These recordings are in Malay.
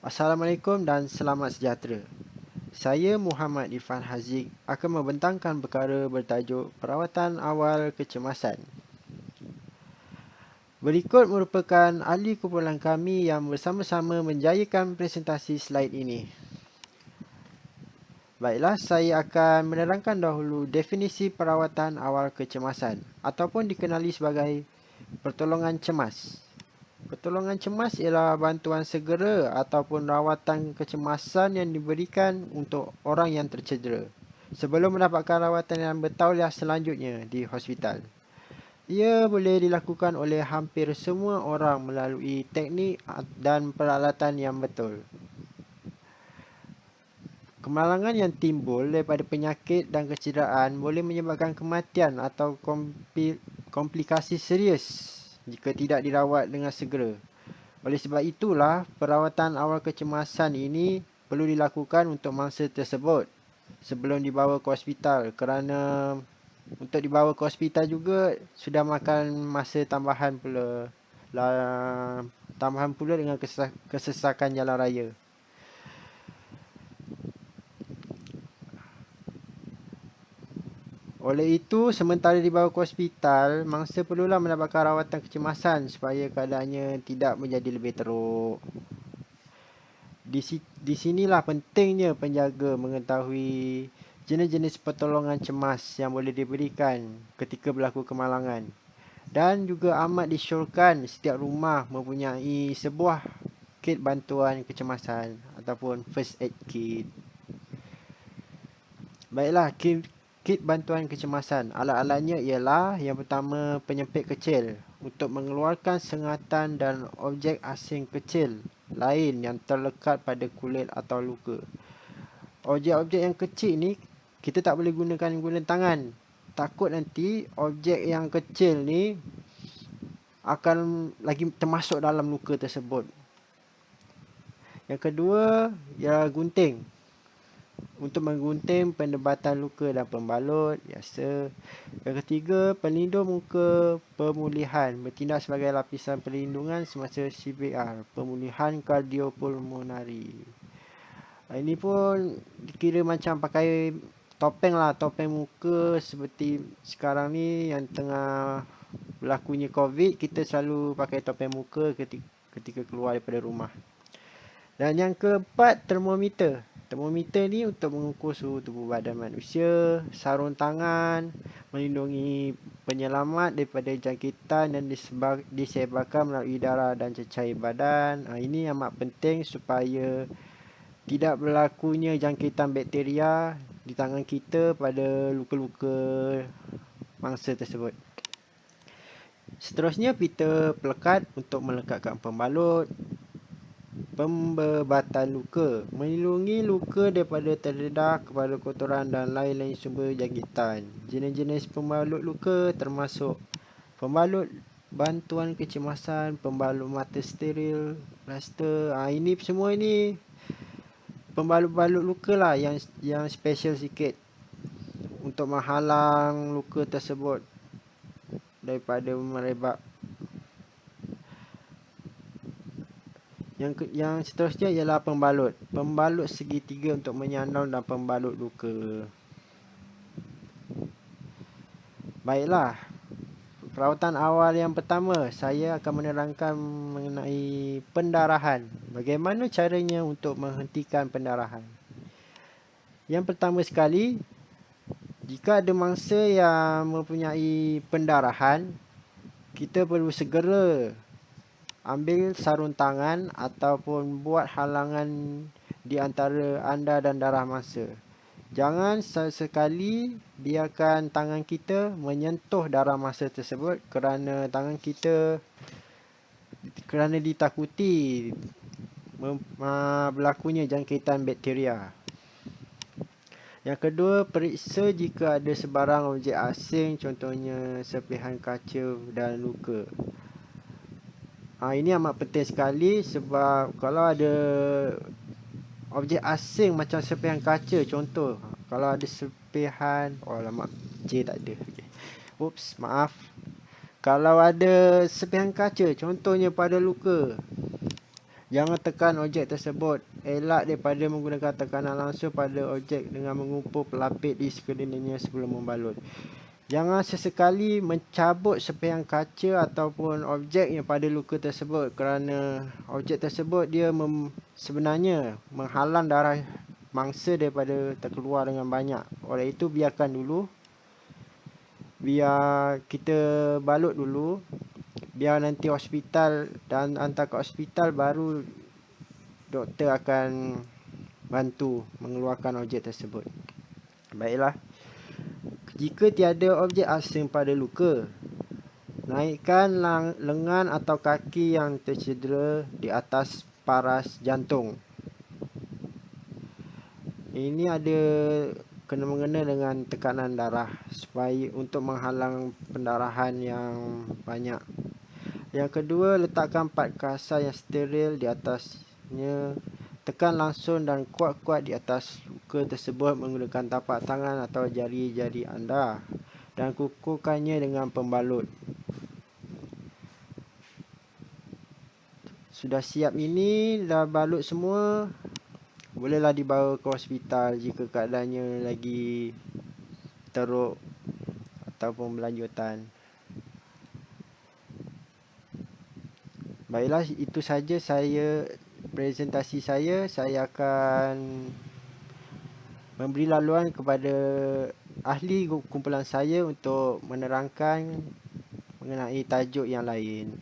Assalamualaikum dan selamat sejahtera. Saya Muhammad Irfan Haziq akan membentangkan perkara bertajuk perawatan awal kecemasan. Berikut merupakan ahli kumpulan kami yang bersama-sama menjayakan presentasi slide ini. Baiklah, saya akan menerangkan dahulu definisi perawatan awal kecemasan ataupun dikenali sebagai pertolongan cemas. Pertolongan cemas ialah bantuan segera ataupun rawatan kecemasan yang diberikan untuk orang yang tercedera sebelum mendapatkan rawatan yang bertauliah selanjutnya di hospital. Ia boleh dilakukan oleh hampir semua orang melalui teknik dan peralatan yang betul. Kemalangan yang timbul daripada penyakit dan kecederaan boleh menyebabkan kematian atau komplikasi serius jika tidak dirawat dengan segera. Oleh sebab itulah, perawatan awal kecemasan ini perlu dilakukan untuk mangsa tersebut sebelum dibawa ke hospital, kerana untuk dibawa ke hospital juga sudah makan masa tambahan pula. Tambahan pula dengan kesesakan jalan raya. Oleh itu, sementara dibawa ke hospital, mangsa perlulah mendapatkan rawatan kecemasan supaya keadaannya tidak menjadi lebih teruk. Di sinilah pentingnya penjaga mengetahui jenis-jenis pertolongan cemas yang boleh diberikan ketika berlaku kemalangan. Dan juga amat disyorkan setiap rumah mempunyai sebuah kit bantuan kecemasan ataupun first aid kit. Baiklah, kit bantuan kecemasan. Alat-alatnya ialah yang pertama penyempit kecil untuk mengeluarkan sengatan dan objek asing kecil lain yang terlekat pada kulit atau luka. Objek-objek yang kecil ni kita tak boleh guna tangan. Takut nanti objek yang kecil ni akan lagi termasuk dalam luka tersebut. Yang kedua ialah gunting. Untuk menggunting pendebatan luka dan pembalut biasa. Yang ketiga, pelindung muka pemulihan bertindak sebagai lapisan perlindungan semasa CPR, pemulihan kardiopulmonari. Ini pun dikira macam pakai topeng lah, topeng muka seperti sekarang ni yang tengah berlakunya COVID, kita selalu pakai topeng muka ketika keluar daripada rumah. Dan yang keempat, termometer. Termometer ni untuk mengukur suhu tubuh badan manusia, sarung tangan, melindungi penyelamat daripada jangkitan dan disebarkan melalui darah dan cecair badan. Ini amat penting supaya tidak berlakunya jangkitan bakteria di tangan kita pada luka-luka mangsa tersebut. Seterusnya, pita pelekat untuk melekatkan pembalut. Pembebatan luka, melindungi luka daripada terdedah kepada kotoran dan lain-lain sumber jangkitan. Jenis-jenis pembalut luka termasuk pembalut bantuan kecemasan, pembalut mata steril, plaster. Ini semua ini pembalut-balut luka lah yang special sikit untuk menghalang luka tersebut daripada merebak. Yang seterusnya ialah pembalut. Pembalut segitiga untuk menyandang dan pembalut luka. Baiklah. Perawatan awal yang pertama, saya akan menerangkan mengenai pendarahan. Bagaimana caranya untuk menghentikan pendarahan. Yang pertama sekali, jika ada mangsa yang mempunyai pendarahan, kita perlu segera ambil sarung tangan ataupun buat halangan di antara anda dan darah mangsa. Jangan sesekali biarkan tangan kita menyentuh darah mangsa tersebut kerana tangan kita ditakuti berlakunya jangkitan bakteria. Yang kedua, periksa jika ada sebarang objek asing, contohnya serpihan kaca dan luka. Ini amat penting sekali sebab kalau ada objek asing macam serpihan kaca, contoh kalau ada serpihan, alamak, J tak ada. Okay. Oops, maaf. Kalau ada serpihan kaca, contohnya pada luka, Jangan tekan objek tersebut. Elak daripada menggunakan tekanan langsung pada objek dengan mengumpul pelapis di sekelilingnya sebelum membalut. Jangan sesekali mencabut sepihan kaca ataupun objek yang pada luka tersebut, kerana objek tersebut dia sebenarnya menghalang darah mangsa daripada terkeluar dengan banyak. Oleh itu biarkan dulu. Biar kita balut dulu. Biar nanti hospital dan hantar ke hospital, baru doktor akan bantu mengeluarkan objek tersebut. Baiklah. Jika tiada objek asing pada luka, naikkan lengan atau kaki yang tercedera di atas paras jantung. Ini ada kena-mengena dengan tekanan darah supaya untuk menghalang pendarahan yang banyak. Yang kedua, letakkan pad kasar yang steril di atasnya. Tekan langsung dan kuat-kuat di atas luka tersebut menggunakan tapak tangan atau jari-jari anda dan kukuhkannya dengan pembalut. Sudah siap ini, dah balut semua, bolehlah dibawa ke hospital jika keadaannya lagi teruk ataupun berlanjutan. Baiklah, itu saja presentasi saya. Saya akan memberi laluan kepada ahli kumpulan saya untuk menerangkan mengenai tajuk yang lain.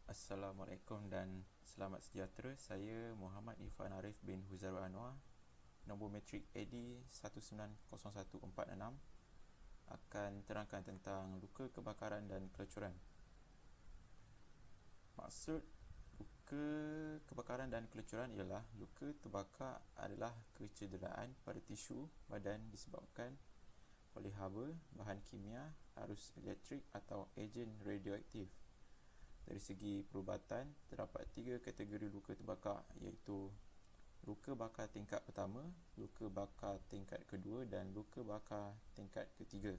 Assalamualaikum dan selamat sejahtera. Saya Muhammad Irfan Arif bin Huzarul Anwar, nombor matrik AD 190146, akan terangkan tentang luka kebakaran dan kelecuran. Maksud luka kebakaran dan kelecuran ialah luka terbakar adalah kecederaan pada tisu badan disebabkan oleh haba, bahan kimia, arus elektrik atau ejen radioaktif. Dari segi perubatan, terdapat 3 kategori luka terbakar, iaitu luka bakar tingkat pertama, luka bakar tingkat kedua dan luka bakar tingkat ketiga.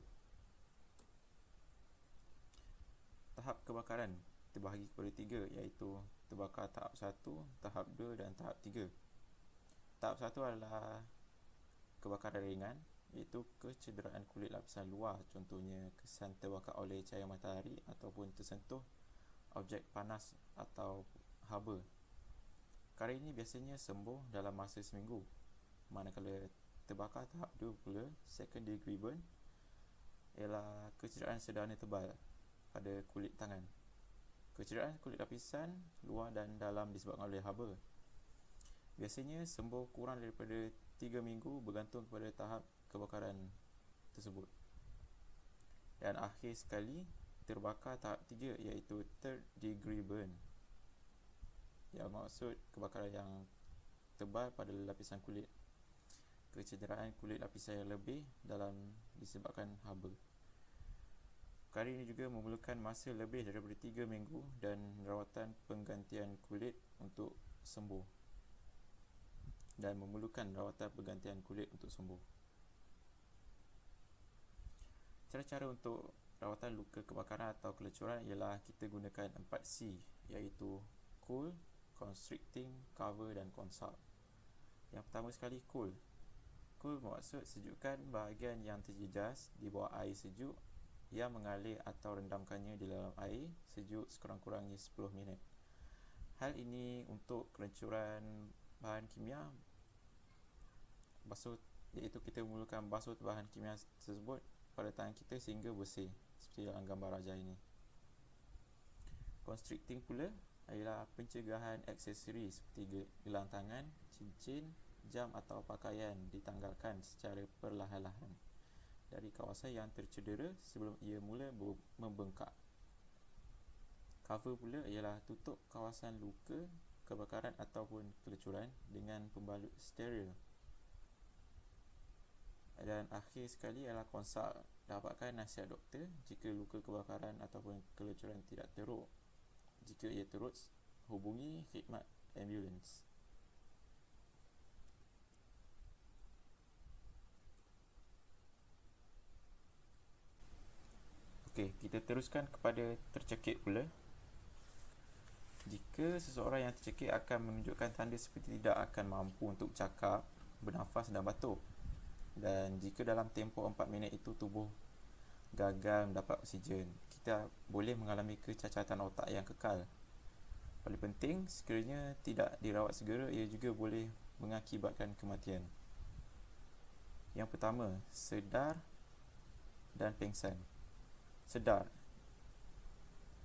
Tahap kebakaran terbahagi kepada 3, iaitu terbakar tahap 1, tahap 2 dan tahap 3. Tahap 1 adalah kebakaran ringan, iaitu kecederaan kulit lapisan luar, contohnya kesan terbakar oleh cahaya matahari ataupun tersentuh objek panas atau haba. Perkara ini biasanya sembuh dalam masa seminggu. Manakala terbakar tahap 2 pula, second degree burn, ialah kecederaan sederhana tebal pada kulit tangan. Kecederaan kulit lapisan luar dan dalam disebabkan oleh haba. Biasanya sembuh kurang daripada 3 minggu bergantung kepada tahap kebakaran tersebut. Dan akhir sekali, terbakar tahap 3 iaitu third degree burn, yang maksud kebakaran yang tebal pada lapisan kulit. Kecederaan kulit lapisan yang lebih dalam disebabkan haba. Perkara ini juga memerlukan masa lebih daripada 3 minggu dan rawatan penggantian kulit untuk sembuh. Cara-cara untuk rawatan luka kebakaran atau kelecuran ialah kita gunakan 4C, iaitu cool, constricting, cover dan consult. Yang pertama sekali, cool. Cool bermaksud sejukkan bahagian yang terjejas di bawah air sejuk yang mengalir atau rendamkannya di dalam air sejuk sekurang-kurangnya 10 minit. Hal ini untuk kelencuran bahan kimia basuh, iaitu kita memerlukan basuh bahan kimia tersebut pada tangan kita sehingga bersih, seperti dalam gambar rajah ini. Constricting pula ialah pencegahan aksesori seperti gelang tangan, cincin, jam atau pakaian ditanggalkan secara perlahan-lahan dari kawasan yang tercedera sebelum ia mula membengkak. Cover pula ialah tutup kawasan luka kebakaran ataupun kelecuran dengan pembalut steril. Dan akhir sekali ialah consult. Dapatkan nasihat doktor jika luka kebakaran ataupun kelecuran tidak teruk. Jika ia teruk, hubungi khidmat ambulans. Okey, kita teruskan kepada tercekik pula. Jika seseorang yang tercekik akan menunjukkan tanda seperti tidak akan mampu untuk bercakap, bernafas dan batuk. Dan jika dalam tempoh 4 minit itu tubuh gagal mendapat oksigen, kita boleh mengalami kecacatan otak yang kekal. Paling penting, sekiranya tidak dirawat segera, ia juga boleh mengakibatkan kematian. Yang pertama, sedar dan pengsan. Sedar,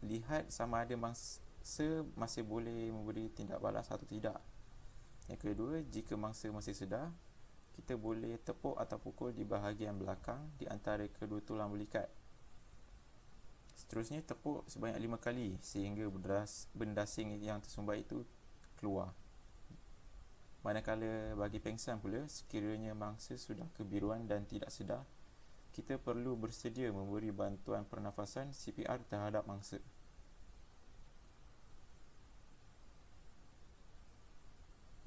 lihat sama ada mangsa masih boleh memberi tindak balas atau tidak. Yang kedua, jika mangsa masih sedar, kita boleh tepuk atau pukul di bahagian belakang di antara kedua tulang belikat. Seterusnya, tepuk sebanyak 5 kali sehingga benda asing yang tersumbat itu keluar. Manakala bagi pengsan pula, sekiranya mangsa sudah kebiruan dan tidak sedar, kita perlu bersedia memberi bantuan pernafasan CPR terhadap mangsa.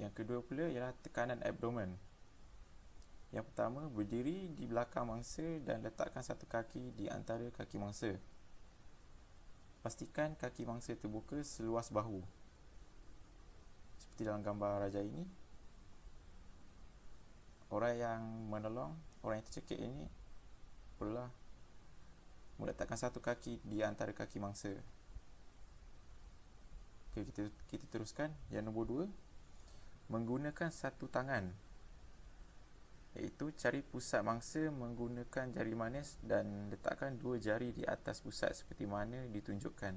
Yang kedua pula ialah tekanan abdomen. Yang pertama, berdiri di belakang mangsa dan letakkan satu kaki di antara kaki mangsa. Pastikan kaki mangsa terbuka seluas bahu. Seperti dalam gambar raja ini, orang yang menolong orang yang tercekik ini perlulah meletakkan satu kaki di antara kaki mangsa. Okay, kita teruskan. Yang nombor 2, menggunakan satu tangan, iaitu cari pusat mangsa menggunakan jari manis dan letakkan 2 jari di atas pusat seperti mana ditunjukkan.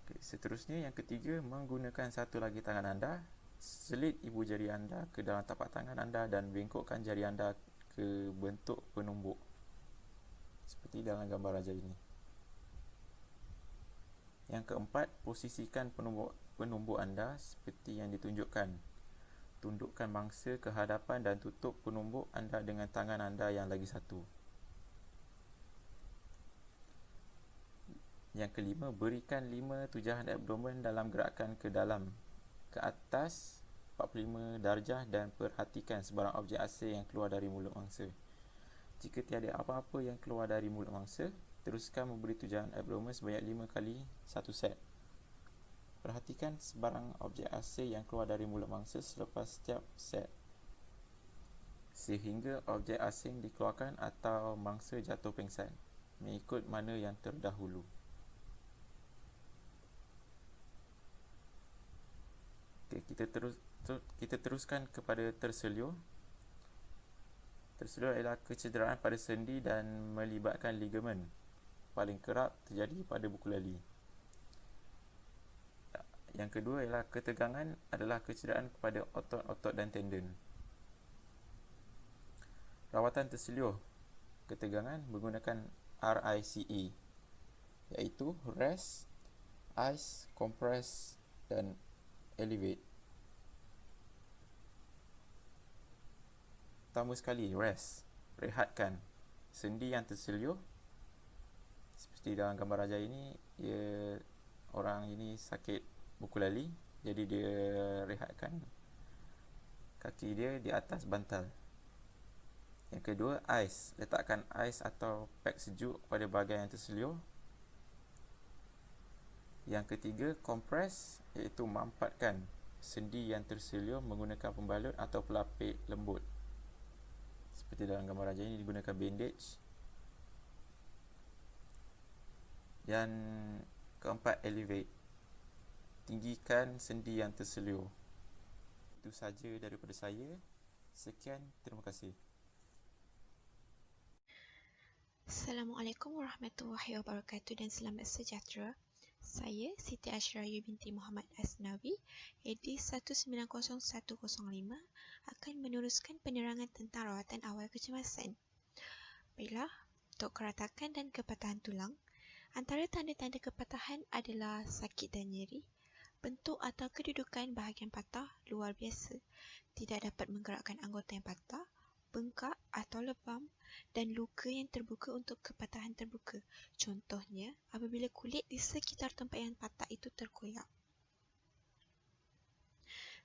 Okay, seterusnya, yang ketiga, menggunakan satu lagi tangan anda. Selit ibu jari anda ke dalam tapak tangan anda dan bengkokkan jari anda ke bentuk penumbuk seperti dalam gambar raja ini. Yang keempat, posisikan penumbuk anda seperti yang ditunjukkan. Tundukkan mangsa ke hadapan dan tutup penumbuk anda dengan tangan anda yang lagi satu. Yang kelima, berikan 5 tujahan abdomen dalam gerakan ke dalam, ke atas 45 darjah dan perhatikan sebarang objek asing yang keluar dari mulut mangsa. Jika tiada apa-apa yang keluar dari mulut mangsa, teruskan memberi tujahan abdomen sebanyak 5 kali satu set. Perhatikan sebarang objek asing yang keluar dari mulut mangsa selepas setiap set, sehingga objek asing dikeluarkan atau mangsa jatuh pengsan, mengikut mana yang terdahulu. Okay, kita teruskan kepada terseliur. Terseliur ialah kecederaan pada sendi dan melibatkan ligamen. Paling kerap terjadi pada buku lali. Yang kedua ialah ketegangan adalah kecederaan kepada otot-otot dan tendon. Rawatan terseliur ketegangan menggunakan RICE, iaitu rest, ice, compress dan elevate. Pertama sekali, rest, rehatkan sendi yang terseliur. Seperti dalam gambar raja ini, orang ini sakit buku lali, jadi dia rehatkan kaki dia di atas bantal. Yang kedua, ice, letakkan ais atau pek sejuk pada bahagian yang terseliur. Yang ketiga, compress, iaitu mampatkan sendi yang terseliur menggunakan pembalut atau pelapik lembut. Seperti dalam gambar raja ini digunakan bandage. Yang keempat, elevate, tinggikan sendi yang terseliur. Itu saja daripada saya. Sekian, terima kasih. Assalamualaikum warahmatullahi wabarakatuh dan selamat sejahtera. Saya Siti Ashraya binti Muhammad Asnawi, edis 190105 akan meneruskan penerangan tentang rawatan awal kecemasan. Baiklah, untuk keratakan dan kepatahan tulang, antara tanda-tanda kepatahan adalah sakit dan nyeri, bentuk atau kedudukan bahagian patah luar biasa, tidak dapat menggerakkan anggota yang patah, bengkak atau lebam dan luka yang terbuka untuk kepatahan terbuka. Contohnya, apabila kulit di sekitar tempat yang patah itu terkoyak.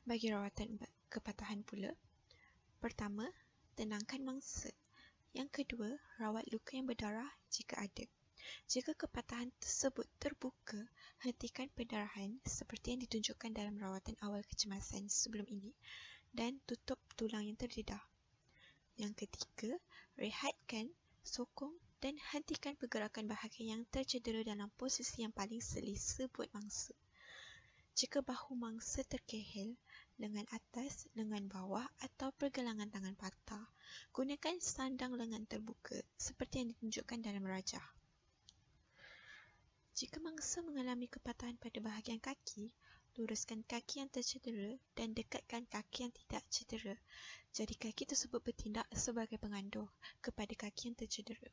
Bagi rawatan kepatahan pula, pertama, tenangkan mangsa. Yang kedua, rawat luka yang berdarah jika ada. Jika kepatahan tersebut terbuka, hentikan pendarahan seperti yang ditunjukkan dalam rawatan awal kecemasan sebelum ini dan tutup tulang yang terdedah. Yang ketiga, rehatkan, sokong dan hentikan pergerakan bahagian yang tercedera dalam posisi yang paling selesa buat mangsa. Jika bahu mangsa terkehel, lengan atas, lengan bawah atau pergelangan tangan patah, gunakan sandang lengan terbuka seperti yang ditunjukkan dalam rajah. Jika mangsa mengalami kepatahan pada bahagian kaki, luruskan kaki yang tercedera dan dekatkan kaki yang tidak cedera. Jadi kaki tersebut bertindak sebagai penganduh kepada kaki yang tercedera.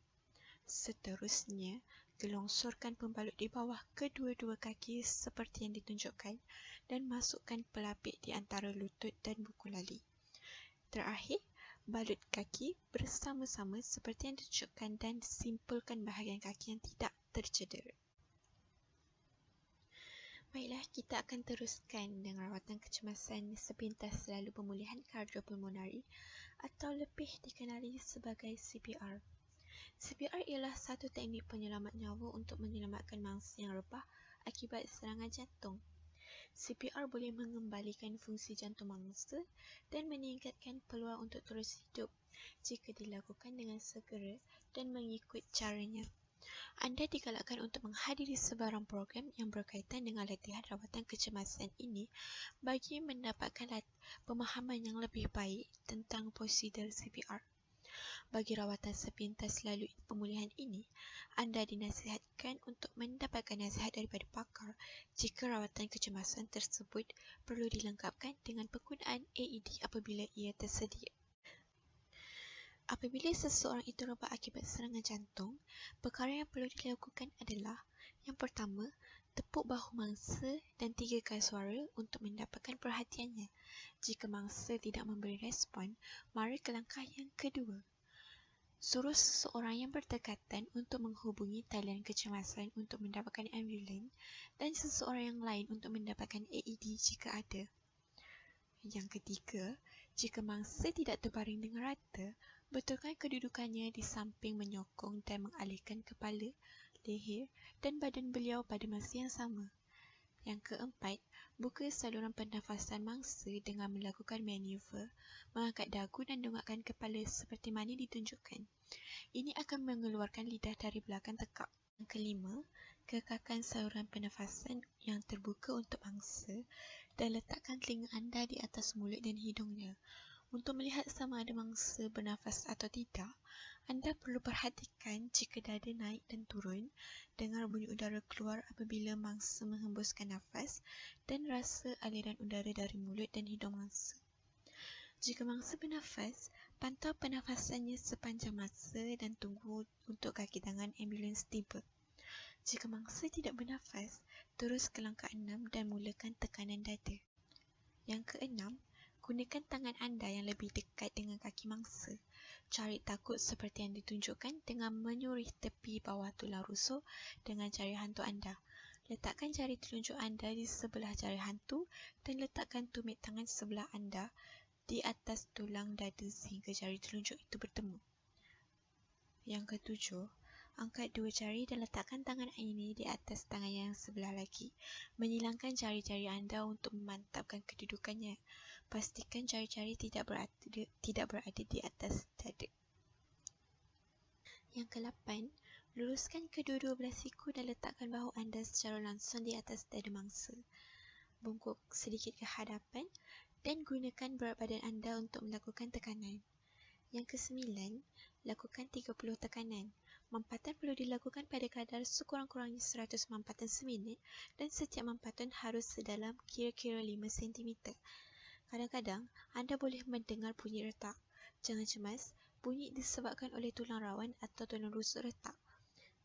Seterusnya, gelongsorkan pembalut di bawah kedua-dua kaki seperti yang ditunjukkan dan masukkan pelapik di antara lutut dan buku lali. Terakhir, balut kaki bersama-sama seperti yang ditunjukkan dan simpulkan bahagian kaki yang tidak tercedera. Baiklah, kita akan teruskan dengan rawatan kecemasan sepintas selalu pemulihan kardiopulmonari atau lebih dikenali sebagai CPR. CPR ialah satu teknik penyelamat nyawa untuk menyelamatkan mangsa yang rebah akibat serangan jantung. CPR boleh mengembalikan fungsi jantung mangsa dan meningkatkan peluang untuk terus hidup jika dilakukan dengan segera dan mengikut caranya. Anda digalakkan untuk menghadiri sebarang program yang berkaitan dengan latihan rawatan kecemasan ini bagi mendapatkan pemahaman yang lebih baik tentang prosedur CPR. Bagi rawatan sepintas selalu pemulihan ini, anda dinasihatkan untuk mendapatkan nasihat daripada pakar jika rawatan kecemasan tersebut perlu dilengkapkan dengan penggunaan AED apabila ia tersedia. Apabila seseorang itu rebah akibat serangan jantung, perkara yang perlu dilakukan adalah yang pertama, tepuk bahu mangsa dan 3 kali suara untuk mendapatkan perhatiannya. Jika mangsa tidak memberi respon, mari ke langkah yang kedua. Suruh seseorang yang berdekatan untuk menghubungi talian kecemasan untuk mendapatkan ambulans dan seseorang yang lain untuk mendapatkan AED jika ada. Yang ketiga, jika mangsa tidak terbaring dengan rata, betulkan kedudukannya di samping menyokong dan mengalihkan kepala, leher dan badan beliau pada masa yang sama. Yang keempat, buka saluran pernafasan mangsa dengan melakukan manuver, mengangkat dagu dan dongakkan kepala seperti mana ditunjukkan. Ini akan mengeluarkan lidah dari belakang tekak. Yang kelima, kekalkan saluran pernafasan yang terbuka untuk mangsa dan letakkan telinga anda di atas mulut dan hidungnya. Untuk melihat sama ada mangsa bernafas atau tidak, anda perlu perhatikan jika dada naik dan turun, dengar bunyi udara keluar apabila mangsa menghembuskan nafas dan rasa aliran udara dari mulut dan hidung mangsa. Jika mangsa bernafas, pantau pernafasannya sepanjang masa dan tunggu untuk kaki tangan ambulans tiba. Jika mangsa tidak bernafas, terus ke langkah 6 dan mulakan tekanan dada. Yang keenam, gunakan tangan anda yang lebih dekat dengan kaki mangsa. Cari takut seperti yang ditunjukkan dengan menyurih tepi bawah tulang rusuk dengan jari hantu anda. Letakkan jari telunjuk anda di sebelah jari hantu dan letakkan tumit tangan sebelah anda di atas tulang dada sehingga jari telunjuk itu bertemu. Yang ketujuh, angkat 2 jari dan letakkan tangan ini di atas tangan yang sebelah lagi. Menyilangkan jari-jari anda untuk memantapkan kedudukannya. Pastikan jari-jari tidak berada di atas dada. Yang ke-8, luruskan kedua-dua belah siku dan letakkan bahu anda secara langsung di atas dada mangsa. Bungkuk sedikit ke hadapan dan gunakan berat badan anda untuk melakukan tekanan. Yang ke-9, lakukan 30 tekanan. Mampatan perlu dilakukan pada kadar sekurang-kurangnya 100 mampatan seminit dan setiap mampatan harus sedalam kira-kira 5 cm. Kadang-kadang, anda boleh mendengar bunyi retak. Jangan cemas, bunyi disebabkan oleh tulang rawan atau tulang rusuk retak.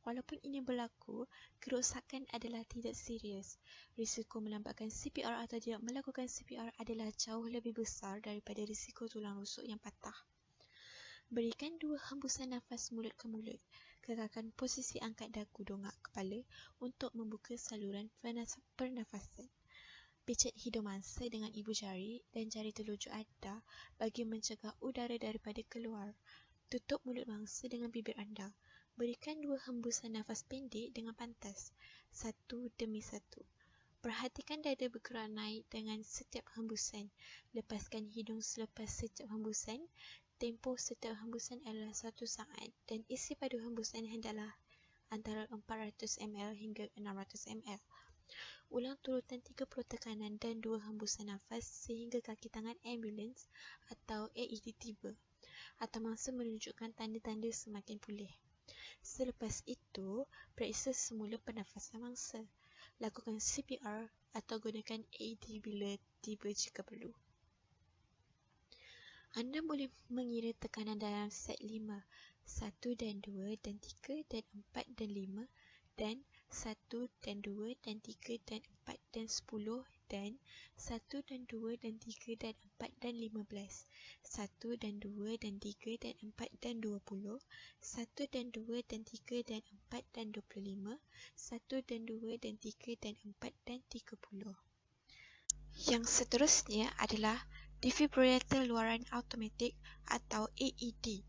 Walaupun ini berlaku, kerosakan adalah tidak serius. Risiko melambatkan CPR atau tidak melakukan CPR adalah jauh lebih besar daripada risiko tulang rusuk yang patah. Berikan 2 hembusan nafas mulut ke mulut. Kekalkan posisi angkat dagu dongak kepala untuk membuka saluran pernafasan. Picit hidung mangsa dengan ibu jari dan jari telunjuk anda bagi mencegah udara daripada keluar. Tutup mulut mangsa dengan bibir anda. Berikan 2 hembusan nafas pendek dengan pantas, satu demi satu. Perhatikan dada bergerak naik dengan setiap hembusan. Lepaskan hidung selepas setiap hembusan. Tempoh setiap hembusan adalah 1 saat dan isi padu hembusan hendaklah antara 400 ml hingga 600 ml. Ulang turutan 30 tekanan dan 2 hembusan nafas sehingga kaki tangan ambulans atau AED tiba atau mangsa menunjukkan tanda-tanda semakin pulih. Selepas itu, periksa semula pernafasan mangsa. Lakukan CPR atau gunakan AED bila tiba jika perlu. Anda boleh mengira tekanan dalam set 5, 1 dan 2 dan 3 dan 4 dan 5 dan 1 dan 2 dan 3 dan 4 dan 10 dan 1 dan 2 dan 3 dan 4 dan 15, 1 dan 2 dan 3 dan 4 dan 20, 1 dan 2 dan 3 dan 4 dan 25, 1 dan 2 dan 3 dan 4 dan 30. Yang seterusnya adalah defibrillator luaran automatik atau AED.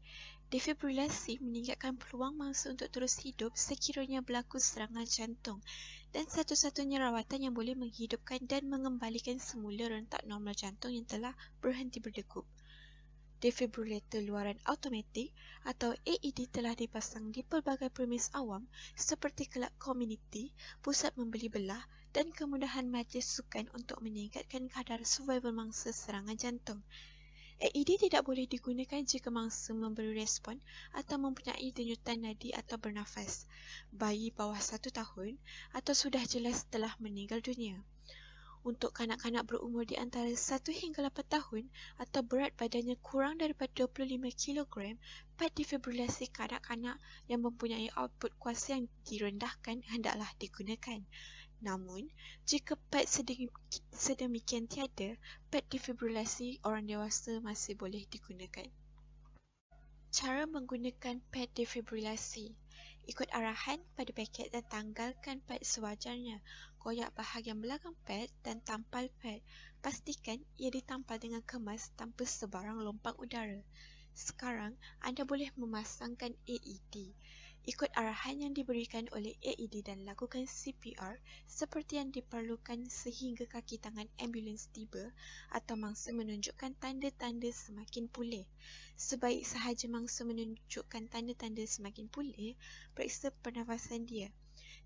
Defibrilasi meningkatkan peluang mangsa untuk terus hidup sekiranya berlaku serangan jantung dan satu-satunya rawatan yang boleh menghidupkan dan mengembalikan semula rentak normal jantung yang telah berhenti berdegup. Defibrillator luaran automatik atau AED telah dipasang di pelbagai premis awam seperti kelab komuniti, pusat membeli belah dan kemudahan majlis sukan untuk meningkatkan kadar survival mangsa serangan jantung. AED tidak boleh digunakan jika mangsa memberi respon atau mempunyai denyutan nadi atau bernafas, bayi bawah 1 tahun atau sudah jelas telah meninggal dunia. Untuk kanak-kanak berumur di antara 1 hingga 8 tahun atau berat badannya kurang daripada 25 kg, pad defibrilasi kanak-kanak yang mempunyai output kuasa yang direndahkan hendaklah digunakan. Namun, jika pad sedemikian tiada, pad defibrilasi orang dewasa masih boleh digunakan. Cara menggunakan pad defibrilasi. Ikut arahan pada paket dan tanggalkan pad sewajarnya. Koyak bahagian belakang pad dan tampal pad. Pastikan ia ditampal dengan kemas tanpa sebarang lompang udara. Sekarang, anda boleh memasangkan AED. Ikut arahan yang diberikan oleh AED dan lakukan CPR seperti yang diperlukan sehingga kaki tangan ambulans tiba atau mangsa menunjukkan tanda-tanda semakin pulih. Sebaik sahaja mangsa menunjukkan tanda-tanda semakin pulih, periksa pernafasan dia.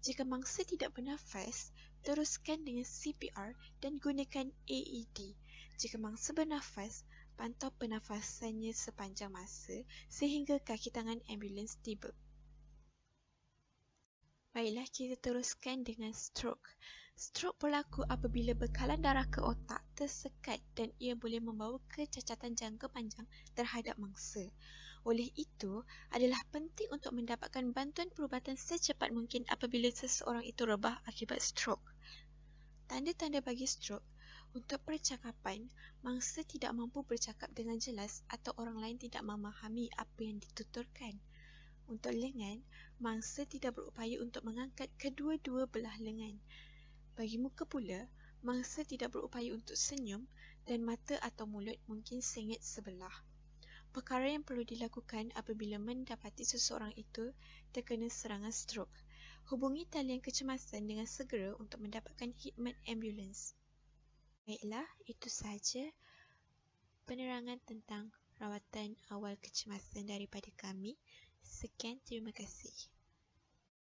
Jika mangsa tidak bernafas, teruskan dengan CPR dan gunakan AED. Jika mangsa bernafas, pantau pernafasannya sepanjang masa sehingga kaki tangan ambulans tiba. Baiklah, kita teruskan dengan stroke. Stroke berlaku apabila bekalan darah ke otak tersekat dan ia boleh membawa kecacatan jangka panjang terhadap mangsa. Oleh itu, adalah penting untuk mendapatkan bantuan perubatan secepat mungkin apabila seseorang itu rebah akibat stroke. Tanda-tanda bagi stroke. Untuk percakapan, mangsa tidak mampu bercakap dengan jelas atau orang lain tidak memahami apa yang dituturkan. Untuk lengan, mangsa tidak berupaya untuk mengangkat kedua-dua belah lengan. Bagi muka pula, mangsa tidak berupaya untuk senyum dan mata atau mulut mungkin sengit sebelah. Perkara yang perlu dilakukan apabila mendapati seseorang itu terkena serangan stroke. Hubungi talian kecemasan dengan segera untuk mendapatkan khidmat ambulans. Baiklah, itu sahaja penerangan tentang rawatan awal kecemasan daripada kami. Sekian, terima kasih.